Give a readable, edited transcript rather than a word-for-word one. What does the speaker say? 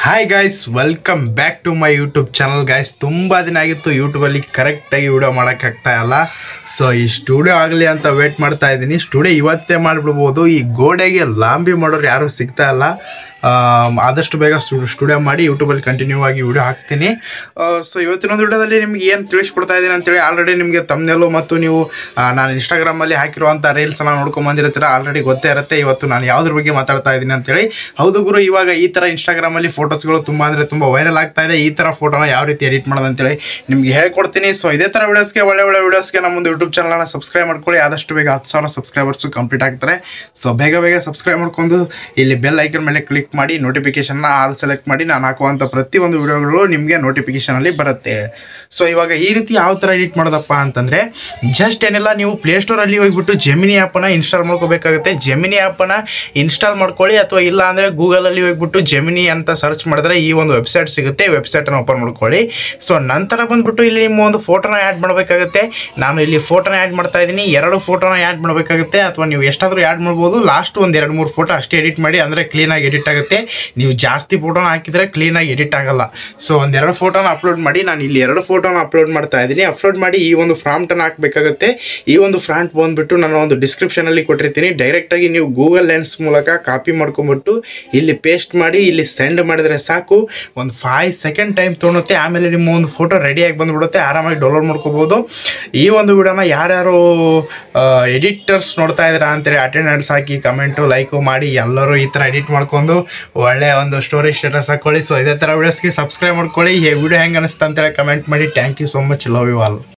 Hi guys, welcome back to my YouTube channel guys. ತುಂಬ ದಿನ ಆಗಿತ್ತು ಯೂಟ್ಯೂಬಲ್ಲಿ ಕರೆಕ್ಟಾಗಿ ವಿಡಿಯೋ ಮಾಡೋಕ್ಕಾಗ್ತಾ ಇಲ್ಲ. ಸೊ ಈ ಸ್ಟುಡಿಯೋ ಆಗಲಿ ಅಂತ ವೇಟ್ ಮಾಡ್ತಾ ಇದ್ದೀನಿ. ಸ್ಟುಡಿಯೋ ಇವತ್ತೇ ಮಾಡಿಬಿಡ್ಬೋದು. ಈ ಗೋಡೆಗೆ ಲಾಂಬಿ ಮಾಡೋರು ಯಾರೂ ಸಿಗ್ತಾ ಇಲ್ಲ. ಆದಷ್ಟು ಬೇಗ ಸ್ಟುಡಿಯೋ ಮಾಡಿ ಯೂಟ್ಯೂಬಲ್ಲಿ ಕಂಟಿನ್ಯೂ ಆಗಿ ವಿಡಿಯೋ ಹಾಕ್ತೀನಿ. ಸೊ ಇವತ್ತಿನ ವಿಡಿಯೋದಲ್ಲಿ ನಿಮ್ಗೆ ಏನು ತಿಳಿಸ್ಕೊಡ್ತಾ ಇದ್ದೀನಿ ಅಂತೇಳಿ ಆಲ್ರೆಡಿ ನಿಮಗೆ ತಮ್ನೆಲ್ಲೂ ಮತ್ತು ನೀವು ನಾನು ಇನ್ಸ್ಟಾಗ್ರಾಮಲ್ಲಿ ಹಾಕಿರುವಂಥ ರೀಲ್ಸನ್ನು ನೋಡ್ಕೊಂಬಂದಿರ್ತೀರ, ಆಲ್ರೆಡಿ ಗೊತ್ತೇ ಇರುತ್ತೆ ಇವತ್ತು ನಾನು ಯಾವುದ್ರ ಬಗ್ಗೆ ಮಾತಾಡ್ತಾ ಇದ್ದೀನಿ ಅಂತೇಳಿ. ಹೌದು ಗುರು, ಇವಾಗ ಈ ಥರ ಇನ್ಸ್ಟಾಗ್ರಾಮಲ್ಲಿ ಫೋಟೋಸ್ಗಳು ತುಂಬ ಅಂದರೆ ತುಂಬ ವೈರಲ್ ಆಗ್ತಾ ಇದೆ. ಈ ಥರ ಫೋಟೋನ ಯಾವ ರೀತಿ ಎಡಿಟ್ ಮಾಡೋದು ಅಂತೇಳಿ ನಿಮಗೆ ಹೇಳ್ಕೊಡ್ತೀನಿ. ಸೊ ಇದೇ ಥರ ವೀಡಿಯೋಸ್ಗೆ ಒಳ್ಳೆ ವೀಡಿಯೋಸ್ಗೆ ನಮ್ಮ ಒಂದು ಯೂಟ್ಯೂಬ್ ಚಾನಲ್ನ ಸಬ್ಸ್ಕ್ರೈಬ್ ಮಾಡ್ಕೊಳ್ಳಿ. ಆದಷ್ಟು ಬೇಗ 10,000 ಸಬ್ಸ್ಕ್ರೈಬರ್ಸು ಕಂಪ್ಲೀಟ್ ಆಗ್ತಾರೆ. ಸೊ ಬೇಗ ಸಬ್ಸ್ಕ್ರೈಬ್ ಮಾಡ್ಕೊಂಡು ಇಲ್ಲಿ ಬೆಲ್ ಐಕನ್ ಮೇಲೆ ಕ್ಲಿಕ್ ಮಾಡಿ ನೋಟಿಫಿಕೇಶನ್ನ ಆಲ್ ಸೆಲೆಕ್ಟ್ ಮಾಡಿ ನಾನು ಹಾಕುವಂಥ ಪ್ರತಿಯೊಂದು ವಿಡಿಯೋಗಳು ನಿಮಗೆ ನೋಟಿಫಿಕೇಶನಲ್ಲಿ ಬರುತ್ತೆ. ಸೊ ಇವಾಗ ಈ ರೀತಿ ಯಾವ ಥರ ಎಡಿಟ್ ಮಾಡೋದಪ್ಪ ಅಂತಂದರೆ, ಜಸ್ಟ್ ಏನೆಲ್ಲ ನೀವು ಪ್ಲೇಸ್ಟೋರಲ್ಲಿ ಹೋಗ್ಬಿಟ್ಟು ಜೆಮಿನಿ ಆ್ಯಪನ್ನು ಇನ್ಸ್ಟಾಲ್ ಮಾಡ್ಕೋಬೇಕಾಗುತ್ತೆ. ಜೆಮಿನಿ ಆ್ಯಪನ್ನು ಇನ್ಸ್ಟಾಲ್ ಮಾಡ್ಕೊಳ್ಳಿ, ಅಥವಾ ಇಲ್ಲ ಅಂದರೆ ಗೂಗಲಲ್ಲಿ ಹೋಗ್ಬಿಟ್ಟು ಜೆಮಿನಿ ಅಂತ ಸರ್ಚ್ ಮಾಡಿದ್ರೆ ಈ ಒಂದು ವೆಬ್ಸೈಟ್ ಸಿಗುತ್ತೆ. ವೆಬ್ಸೈಟನ್ನು ಓಪನ್ ಮಾಡ್ಕೊಳ್ಳಿ. ಸೊ ನಂತರ ಬಂದುಬಿಟ್ಟು ಇಲ್ಲಿ ನಿಮ್ಮ ಒಂದು ಫೋಟೋನ ಆ್ಯಡ್ ಮಾಡಬೇಕಾಗುತ್ತೆ. ನಾನು ಇಲ್ಲಿ ಫೋಟೋನ ಆ್ಯಡ್ ಮಾಡ್ತಾ ಇದ್ದೀನಿ. 2 ಫೋಟೋನ ಆ್ಯಡ್ ಮಾಡಬೇಕಾಗುತ್ತೆ, ಅಥವಾ ನೀವು ಎಷ್ಟಾದರೂ ಆ್ಯಡ್ ಮಾಡ್ಬೋದು. ಲಾಸ್ಟ್ ಒಂದು 2-3 ಫೋಟೋ ಅಷ್ಟೇ ಎಡಿಟ್ ಮಾಡಿ, ಅಂದರೆ ಕ್ಲೀನಾಗಿ ಎಡಿಟ್ ಆಗುತ್ತೆ. ನೀವು ಜಾಸ್ತಿ ಫೋಟೋನ ಹಾಕಿದರೆ ಕ್ಲೀನಾಗಿ ಎಡಿಟ್ ಆಗಲ್ಲ. ಸೊ 1-2 ಫೋಟೋನ ಅಪ್ಲೋಡ್ ಮಾಡಿ. ನಾನು ಇಲ್ಲಿ 2 ಫೋಟೋನ ಅಪ್ಲೋಡ್ ಮಾಡ್ತಾ ಇದ್ದೀನಿ. ಅಪ್ಲೋಡ್ ಮಾಡಿ ಈ ಒಂದು ಫ್ರಾಂಟನ್ನು ಹಾಕಬೇಕಾಗುತ್ತೆ. ಈ ಒಂದು ಫ್ರಾಂಟ್ ಬಂದುಬಿಟ್ಟು ನಾನು ಒಂದು ಡಿಸ್ಕ್ರಿಪ್ಷನಲ್ಲಿ ಕೊಟ್ಟಿರ್ತೀನಿ. ಡೈರೆಕ್ಟಾಗಿ ನೀವು ಗೂಗಲ್ ಲೆನ್ಸ್ ಮೂಲಕ ಕಾಪಿ ಮಾಡ್ಕೊಂಬಿಟ್ಟು ಇಲ್ಲಿ ಪೇಸ್ಟ್ ಮಾಡಿ ಇಲ್ಲಿ ಸೆಂಡ್ ಮಾಡಿದರೆ ಸಾಕು. ಒಂದು 5 ಸೆಕೆಂಡ್ ಟೈಮ್ ತೊಗೊಳುತ್ತೆ. ಆಮೇಲೆ ನಿಮ್ಮ ಒಂದು ಫೋಟೋ ರೆಡಿಯಾಗಿ ಬಂದುಬಿಡುತ್ತೆ. ಆರಾಮಾಗಿ ಡೌನ್ಲೋಡ್ ಮಾಡ್ಕೋಬೋದು. ಈ ಒಂದು ವಿಡಿಯೋನ ಯಾರ್ಯಾರು ಎಡಿಟರ್ಸ್ ನೋಡ್ತಾ ಇದ್ದೀರಾ ಅಂತೇಳಿ ಅಟೆಂಡೆನ್ಸ್ ಹಾಕಿ ಕಮೆಂಟು ಲೈಕು ಮಾಡಿ ಎಲ್ಲರೂ ಈ ಥರ ಎಡಿಟ್ ಮಾಡ್ಕೊಂಡು ಒಳ್ಳೆಯ ಒಂದು ಸ್ಟೋರಿ ಸ್ಟೇಟಸ್ ಹಾಕ್ಕೊಳ್ಳಿ. ಸೊ ಇದೇ ಥರ ವೀಡಿಯೋಸ್ಗೆ ಸಬ್ಸ್ಕ್ರೈಬ್ ಮಾಡ್ಕೊಳ್ಳಿ. ಈ ವಿಡಿಯೋ ಹೆಂಗೆ ಅನಿಸ್ತಾ ಅಂತೇಳಿ ಕಮೆಂಟ್ ಮಾಡಿ. Thank you so much. Love you all.